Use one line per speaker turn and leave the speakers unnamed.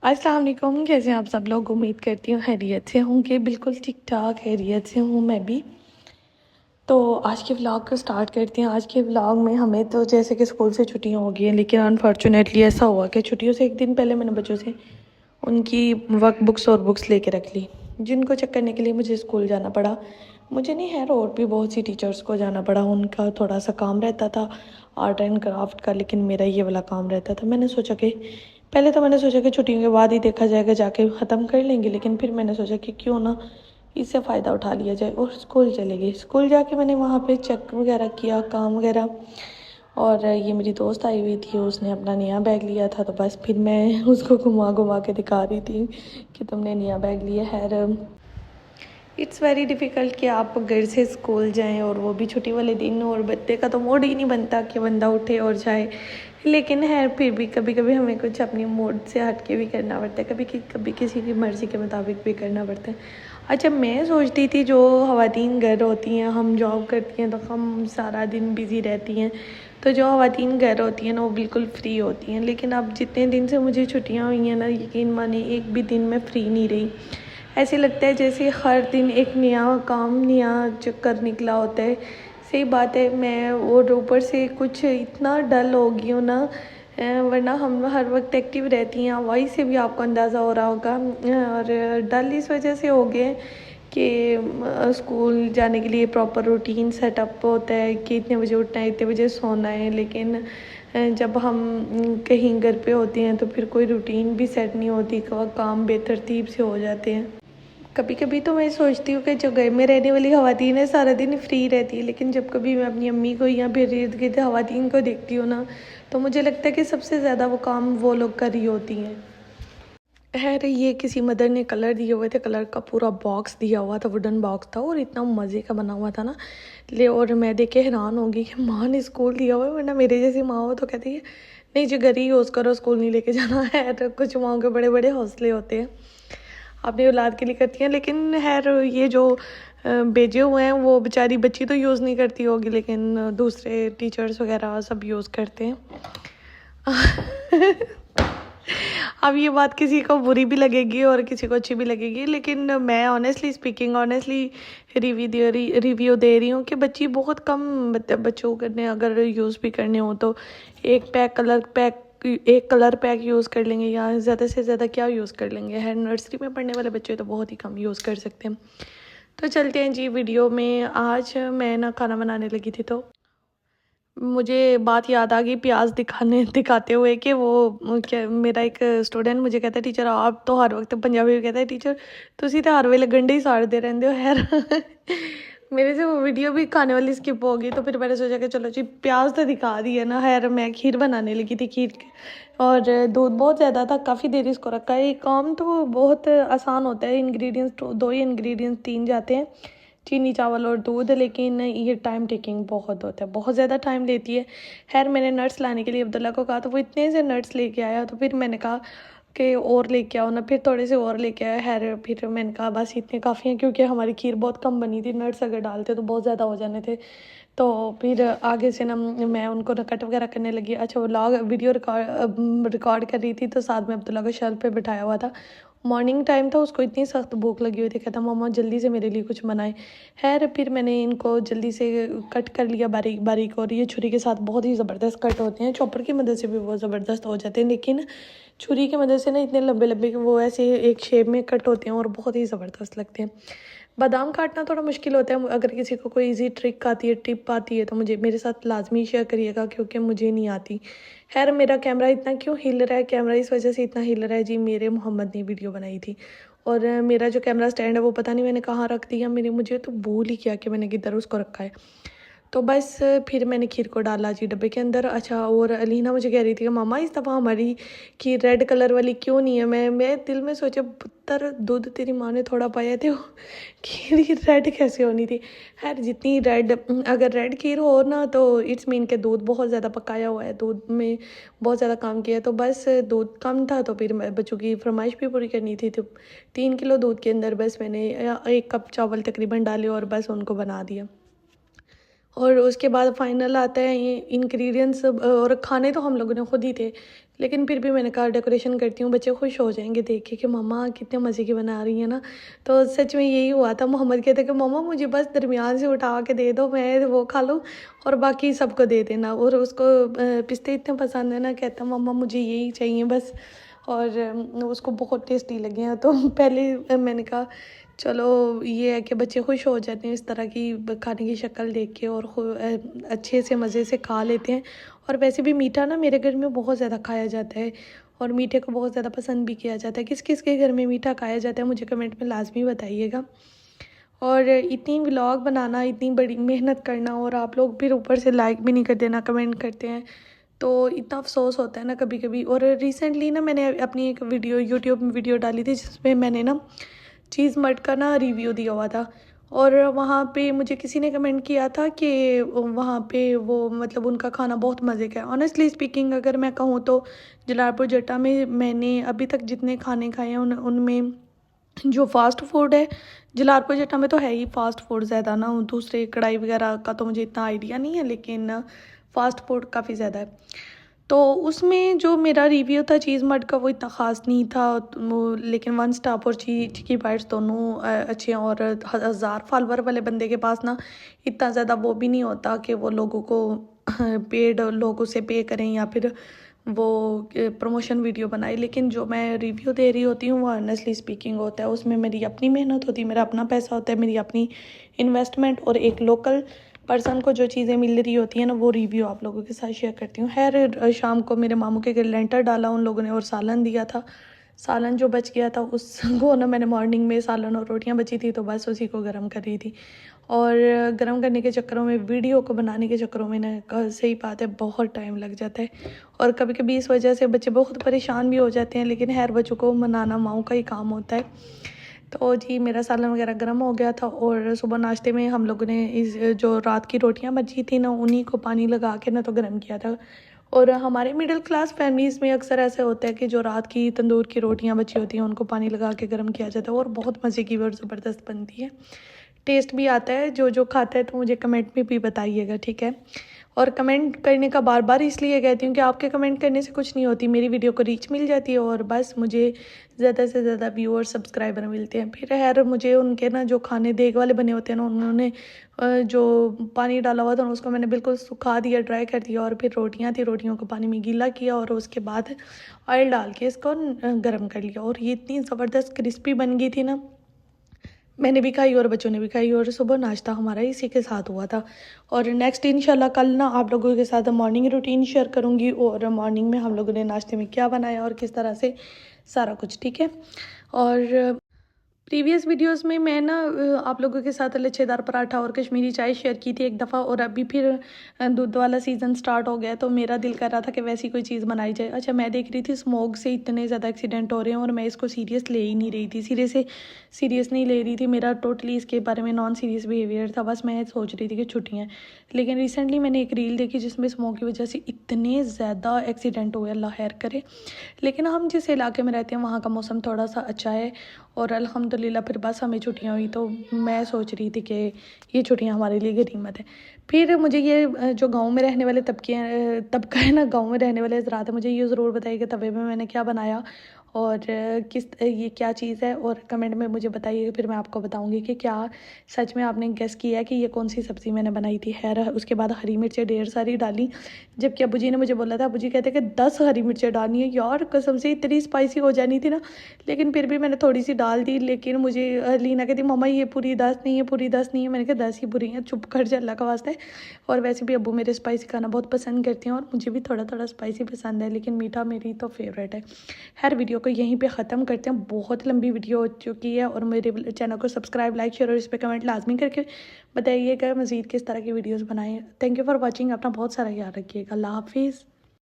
अस्सलाम वालेकुम। कैसे हैं आप सब लोग? उम्मीद करती हूँ खैरियत से होंगे। बिल्कुल ठीक ठाक खैरियत से हूँ मैं भी। तो आज के व्लॉग को स्टार्ट करते हैं। आज के व्लॉग में हमें तो जैसे कि स्कूल से छुट्टियाँ हो गई हैं, लेकिन अनफॉर्चुनेटली ऐसा हुआ कि छुट्टियों से एक दिन पहले मैंने बच्चों से उनकी वर्क बुक्स और बुक्स लेके रख ली, जिनको चेक करने के लिए मुझे स्कूल जाना पड़ा। मुझे नहीं है, और भी बहुत सी टीचर्स को जाना पड़ा। उनका थोड़ा सा काम रहता था आर्ट एंड क्राफ्ट का, लेकिन मेरा ये वाला काम रहता था। मैंने सोचा कि छुट्टियों के बाद ही देखा जाएगा, जाके ख़त्म कर लेंगे। लेकिन फिर मैंने सोचा कि क्यों ना इससे फ़ायदा उठा लिया जाए, और स्कूल चले गई। स्कूल जाके मैंने वहाँ पे चेक वगैरह किया, काम वगैरह। और ये मेरी दोस्त आई हुई थी, उसने अपना नया बैग लिया था, तो बस फिर मैं उसको घुमा घुमा के दिखा रही थी कि तुमने नया बैग लिया है। इट्स वेरी डिफ़िकल्ट कि आप घर से स्कूल जाएं, और वो भी छुट्टी वाले दिन, और बच्चे का तो मूड ही नहीं बनता कि बंदा उठे और जाए। लेकिन है, फिर भी कभी कभी हमें कुछ अपनी मूड से हट के भी करना पड़ता है, कभी किसी की मर्ज़ी के मुताबिक भी करना पड़ता है। अच्छा, मैं सोचती थी जो ख़वातीन घर होती हैं, हम जॉब करती हैं तो हम सारा दिन बिज़ी रहती हैं, तो जो ख़वातीन घर होती हैं ना वो बिल्कुल फ्री होती हैं। लेकिन अब जितने दिन से मुझे छुट्टियाँ हुई हैं ना, यकीन मानिए एक भी दिन मैं फ्री नहीं रही। ऐसे लगता है जैसे हर दिन एक नया काम, नया चक्कर निकला होता है। सही बात है, मैं और ऊपर से कुछ इतना डल हो गई हूँ ना। वरना हम हर वक्त एक्टिव रहती हैं, वही से भी आपको अंदाज़ा हो रहा होगा। और डल इस वजह से हो गए कि स्कूल जाने के लिए प्रॉपर रूटीन सेटअप होता है कि इतने बजे उठना है, इतने बजे सोना है। लेकिन जब हम कहीं घर पे होते हैं तो फिर कोई रूटीन भी सेट नहीं होती, काम बेतरतीब से हो जाते हैं। कभी कभी तो मैं सोचती हूँ कि जो घर में रहने वाली ख़वातीन है सारा दिन फ्री रहती है, लेकिन जब कभी मैं अपनी अम्मी को या फिर इर्द गिर्द ख़वातीन को देखती हूँ ना, तो मुझे लगता है कि सबसे ज़्यादा वो काम वो लोग कर रही होती हैं। खैर, ये किसी मदर ने कलर दिए हुए थे, कलर का पूरा बॉक्स दिया हुआ था, वुडन बॉक्स था, और इतना मज़े का बना हुआ था ना। और मैं देख के हैरान हो गई कि माँ ने स्कूल दिया हुआ है। वरना मेरे जैसी माँ हो तो कहती है नहीं जी, घर ही यूज़ करो, स्कूल नहीं लेके जाना है। तो कुछ माँओं के बड़े बड़े हौसले होते हैं, अपनी औलाद के लिए करती हैं। लेकिन खैर, ये जो भेजे हुए हैं वो बेचारी बच्ची तो यूज़ नहीं करती होगी, लेकिन दूसरे टीचर्स वगैरह सब यूज़ करते हैं। अब ये बात किसी को बुरी भी लगेगी और किसी को अच्छी भी लगेगी, लेकिन मैं ऑनेस्टली स्पीकिंग, ऑनेस्टली रिव्यू दे रही हूँ कि बच्ची बहुत कम, बच्चों ने अगर यूज़ भी करने हो तो एक कलर पैक यूज़ कर लेंगे, या ज़्यादा से ज़्यादा क्या यूज़ कर लेंगे। है, नर्सरी में पढ़ने वाले बच्चे तो बहुत ही कम यूज़ कर सकते हैं। तो चलते हैं जी वीडियो में। आज मैं ना खाना बनाने लगी थी, तो मुझे बात याद आ गई प्याज दिखाते हुए कि क्या, मेरा एक स्टूडेंट मुझे कहता है टीचर आप तो हर वक्त, पंजाबी में कहता है टीचर तुसी तो हर वेले गंढे ही साड़ते रहंदे हो। खैर, मेरे से वो वीडियो भी खाने वाली स्किप हो गई, तो फिर मैंने सोचा कि चलो जी प्याज तो दिखा दिया ना। खैर, मैं खीर बनाने लगी थी, और दूध बहुत ज़्यादा था, काफ़ी देर इसको रखा है। ये काम तो बहुत आसान होता है, इंग्रेडिएंट्स तो दो ही इंग्रेडिएंट्स तीन जाते हैं, चीनी, चावल और दूध। लेकिन ये टाइम टेकिंग बहुत होता है, बहुत ज़्यादा टाइम लेती है। खैर, मैंने नट्स लाने के लिए अब्दुल्ला को कहा, तो वो इतने से नट्स लेके आया, तो फिर मैंने कहा कि और लेके आओ ना, फिर थोड़े से और लेके आया। खैर, फिर मैंने कहा बस इतने काफ़ी हैं, क्योंकि हमारी खीर बहुत कम बनी थी, नट्स अगर डालते तो बहुत ज़्यादा हो जाने थे। तो फिर आगे से ना मैं उनको ना कट वगैरह करने लगी। अच्छा, वो वीडियो रिकॉर्ड कर रही थी, तो साथ में अब्दुल्ला को शेल्फ पे बिठाया हुआ था। मॉर्निंग टाइम था, उसको इतनी सख्त भूख लगी हुई थी, कहता मम्मा जल्दी से मेरे लिए कुछ बनाए। खैर, फिर मैंने इनको जल्दी से कट कर लिया बारीक बारीक, और ये छुरी के साथ बहुत ही ज़बरदस्त कट होते हैं, चॉपर की मदद से भी बहुत ज़बरदस्त हो जाते हैं, लेकिन छुरी की मदद से ना इतने लंबे लंबे वो ऐसे एक शेप में कट होते हैं और बहुत ही ज़बरदस्त लगते हैं। बादाम काटना थोड़ा मुश्किल होता है, अगर किसी को कोई इजी ट्रिक आती है, टिप आती है, तो मुझे मेरे साथ लाजमी शेयर करिएगा, क्योंकि मुझे नहीं आती। खैर, मेरा कैमरा इतना क्यों हिल रहा है, कैमरा इस वजह से इतना हिल रहा है जी, मेरे मोहम्मद ने वीडियो बनाई थी, और मेरा जो कैमरा स्टैंड है वो पता नहीं मैंने कहाँ रख दिया, मुझे तो भूल ही किया कि मैंने किधर उसको रखा है। तो बस फिर मैंने खीर को डाला जी डब्बे के अंदर। अच्छा, और अलीना मुझे कह रही थी कि मामा इस दफ़ा हमारी खीर रेड कलर वाली क्यों नहीं है। मैं दिल में सोचा पुत्र दूध तेरी माँ ने थोड़ा पाया थे, वो खीर रेड कैसे होनी थी। खैर, जितनी रेड, अगर रेड खीर हो ना तो इट्स मीन के दूध बहुत ज़्यादा पकाया हुआ है, दूध में बहुत ज़्यादा काम किया है। तो बस दूध कम था, तो फिर बच्चों की फरमाइश भी पूरी करनी थी, तो 3 किलो दूध के अंदर बस मैंने 1 कप चावल तकरीबन डाले और बस उनको बना दिया। और उसके बाद फाइनल आता है ये इंग्रेडिएंट्स, और खाने तो हम लोगों ने खुद ही थे, लेकिन फिर भी मैंने कहा डेकोरेशन करती हूँ, बच्चे खुश हो जाएंगे देख के कि मम्मा कितने मज़े की बना रही है ना। तो सच में यही हुआ था। मोहम्मद कहते कि मम्मा मुझे बस दरमियान से उठा के दे दो, मैं वो खा लूँ और बाकी सबको दे देना। और उसको पिस्ते इतने पसंद है ना, कहता मम्मा मुझे यही चाहिए बस। और उसको बहुत टेस्टी लगे हैं। तो पहले मैंने कहा चलो ये है कि बच्चे खुश हो जाते हैं इस तरह की खाने की शक्ल देख के, और अच्छे से मज़े से खा लेते हैं। और वैसे भी मीठा ना मेरे घर में बहुत ज़्यादा खाया जाता है, और मीठे को बहुत ज़्यादा पसंद भी किया जाता है। किस किस के घर में मीठा खाया जाता है मुझे कमेंट में लाजमी बताइएगा। और इतनी व्लॉग बनाना, इतनी बड़ी मेहनत करना, और आप लोग फिर ऊपर से लाइक भी नहीं करते ना कमेंट करते हैं, तो इतना अफसोस होता है ना कभी कभी। और रिसेंटली ना मैंने अपनी एक वीडियो यूट्यूब में वीडियो डाली थी जिसमें मैंने ना चीज़ मट का ना रिव्यू दिया हुआ था, और वहाँ पे मुझे किसी ने कमेंट किया था कि वहाँ पे वो मतलब उनका खाना बहुत मज़े का है। ऑनेस्टली स्पीकिंग अगर मैं कहूँ तो जलालपुर जट्टा में मैंने अभी तक जितने खाने खाए हैं उनमें जो फ़ास्ट फूड है, जलालपुर जट्टा में तो है ही फ़ास्ट फूड ज़्यादा ना, दूसरे कढ़ाई वगैरह का तो मुझे इतना आइडिया नहीं है, लेकिन फ़ास्ट फूड काफ़ी ज़्यादा है। तो उसमें जो मेरा रिव्यू था चीज़ मड का वो इतना ख़ास नहीं था लेकिन वन स्टाप और चिकी बाइट्स दोनों अच्छे हैं। और 1000 फॉलोवर वाले बंदे के पास ना इतना ज़्यादा वो भी नहीं होता कि वो लोगों को पेड लोगों से पे करें या फिर वो प्रमोशन वीडियो बनाए। लेकिन जो मैं रिव्यू दे रही होती हूँ वो ऑनेस्टली स्पीकिंग होता है, उसमें मेरी अपनी मेहनत होती है, मेरा अपना पैसा होता है, मेरी अपनी इन्वेस्टमेंट, और एक लोकल पर्सन को जो चीज़ें मिल रही होती हैं ना वो रिव्यू आप लोगों के साथ शेयर करती हूँ। खैर शाम को मेरे मामू के घर लेंटर डाला उन लोगों ने और सालन दिया था। सालन जो बच गया था उसको ना मैंने मॉर्निंग में सालन और रोटियां बची थी तो बस उसी को गर्म कर रही थी। और गर्म करने के चक्करों में वीडियो को बनाने के चक्करों में ना सही बात है बहुत टाइम लग जाता है, और कभी कभी इस वजह से बच्चे बहुत परेशान भी हो जाते हैं। लेकिन खैर बच्चों को मनाना माओ का ही काम होता है। तो जी मेरा सालन वगैरह गर्म हो गया था, और सुबह नाश्ते में हम लोगों ने इस जो रात की रोटियां बची थी ना उन्हीं को पानी लगा के ना तो गर्म किया था। और हमारे मिडिल क्लास फैमिलीज़ में अक्सर ऐसे होता है कि जो रात की तंदूर की रोटियां बची होती हैं उनको पानी लगा के गर्म किया जाता है, और बहुत मज़े की और ज़बरदस्त बनती है, टेस्ट भी आता है। जो जो खाता है तो मुझे कमेंट में भी बताइएगा, ठीक है। और कमेंट करने का बार बार इसलिए कहती हूँ कि आपके कमेंट करने से कुछ नहीं होती, मेरी वीडियो को रीच मिल जाती है और बस मुझे ज़्यादा से ज़्यादा व्यू और सब्सक्राइबर मिलते हैं। फिर खैर मुझे उनके ना जो खाने देग वाले बने होते हैं ना उन्होंने जो पानी डाला हुआ था उसको मैंने बिल्कुल सुखा दिया, ड्राई कर दिया, और फिर रोटियां थी रोटियों को पानी में गीला किया और उसके बाद ऑयल डाल के इसको गर्म कर लिया, और ये इतनी ज़बरदस्त क्रिस्पी बन गई थी ना, मैंने भी खाई और बच्चों ने भी खाई, और सुबह नाश्ता हमारा इसी के साथ हुआ था। और नेक्स्ट इंशाल्लाह कल ना आप लोगों के साथ मॉर्निंग रूटीन शेयर करूँगी, और मॉर्निंग में हम लोगों ने नाश्ते में क्या बनाया और किस तरह से सारा कुछ, ठीक है। और प्रीवियस वीडियोस में मैं ना आप लोगों के साथ लच्छेदार पराठा और कश्मीरी चाय शेयर की थी एक दफ़ा, और अभी फिर दूध वाला सीज़न स्टार्ट हो गया तो मेरा दिल कर रहा था कि वैसी कोई चीज़ बनाई जाए। अच्छा मैं देख रही थी स्मोक से इतने ज़्यादा एक्सीडेंट हो रहे हैं और मैं इसको सीरियस ले ही नहीं रही थी, सीरियस नहीं ले रही थी। मेरा टोटली इसके बारे में नॉन सीरियस बिहेवियर था, बस मैं सोच रही थी कि छुट्टियाँ। लेकिन रिसेंटली मैंने एक रील देखी जिसमें स्मोक की वजह से इतने ज़्यादा एक्सीडेंट हुए, अल्लाह खैर करे। लेकिन हम जिस इलाके में रहते हैं वहाँ का मौसम थोड़ा सा अच्छा है, और अल्हम्दुलिल्लाह फिर बस हमें छुट्टियाँ हुई तो मैं सोच रही थी कि ये छुट्टियाँ हमारे लिए गनीमत है। फिर मुझे ये जो गांव में रहने वाले तबका है ना, गांव में रहने वाले हज़रात है, मुझे ये ज़रूर बताइए कि तवे में मैंने क्या बनाया और किस ये क्या चीज़ है, और कमेंट में मुझे बताइए, फिर मैं आपको बताऊंगी कि क्या सच में आपने गेस किया है कि ये कौन सी सब्ज़ी मैंने बनाई थी। खैर उसके बाद हरी मिर्चें ढेर सारी डाली, जबकि अबू जी ने मुझे बोला था, अबू जी कहते कि 10 हरी मिर्चें डालनी है। यार कसम से इतनी स्पाइसी हो जानी थी ना, लेकिन फिर भी मैंने थोड़ी सी डाल दी। लेकिन मुझे लीना कहती मम्मा ये पूरी 10 नहीं है, पूरी 10 नहीं है। मैंने कहा 10 ही पूरी हैं, चुप कर जा अल्लाह का वास्ता है। और वैसे भी अबू मेरे स्पाइसी खाना बहुत पसंद करती हैं और मुझे भी थोड़ा थोड़ा स्पाइसी पसंद है, लेकिन मीठा मेरी तो फेवरेट है। हर वीडियो को यहीं पे ख़त्म करते हैं, बहुत लंबी वीडियो हो चुकी है। और मेरे चैनल को सब्सक्राइब, लाइक, शेयर और इस पर कमेंट लाजमी करके बताइएगा मज़ीद किस तरह की वीडियोज़ बनाएं। Thank you for watching. अपना बहुत सारा ख्याल रखिएगा। अल्लाह हाफिज़।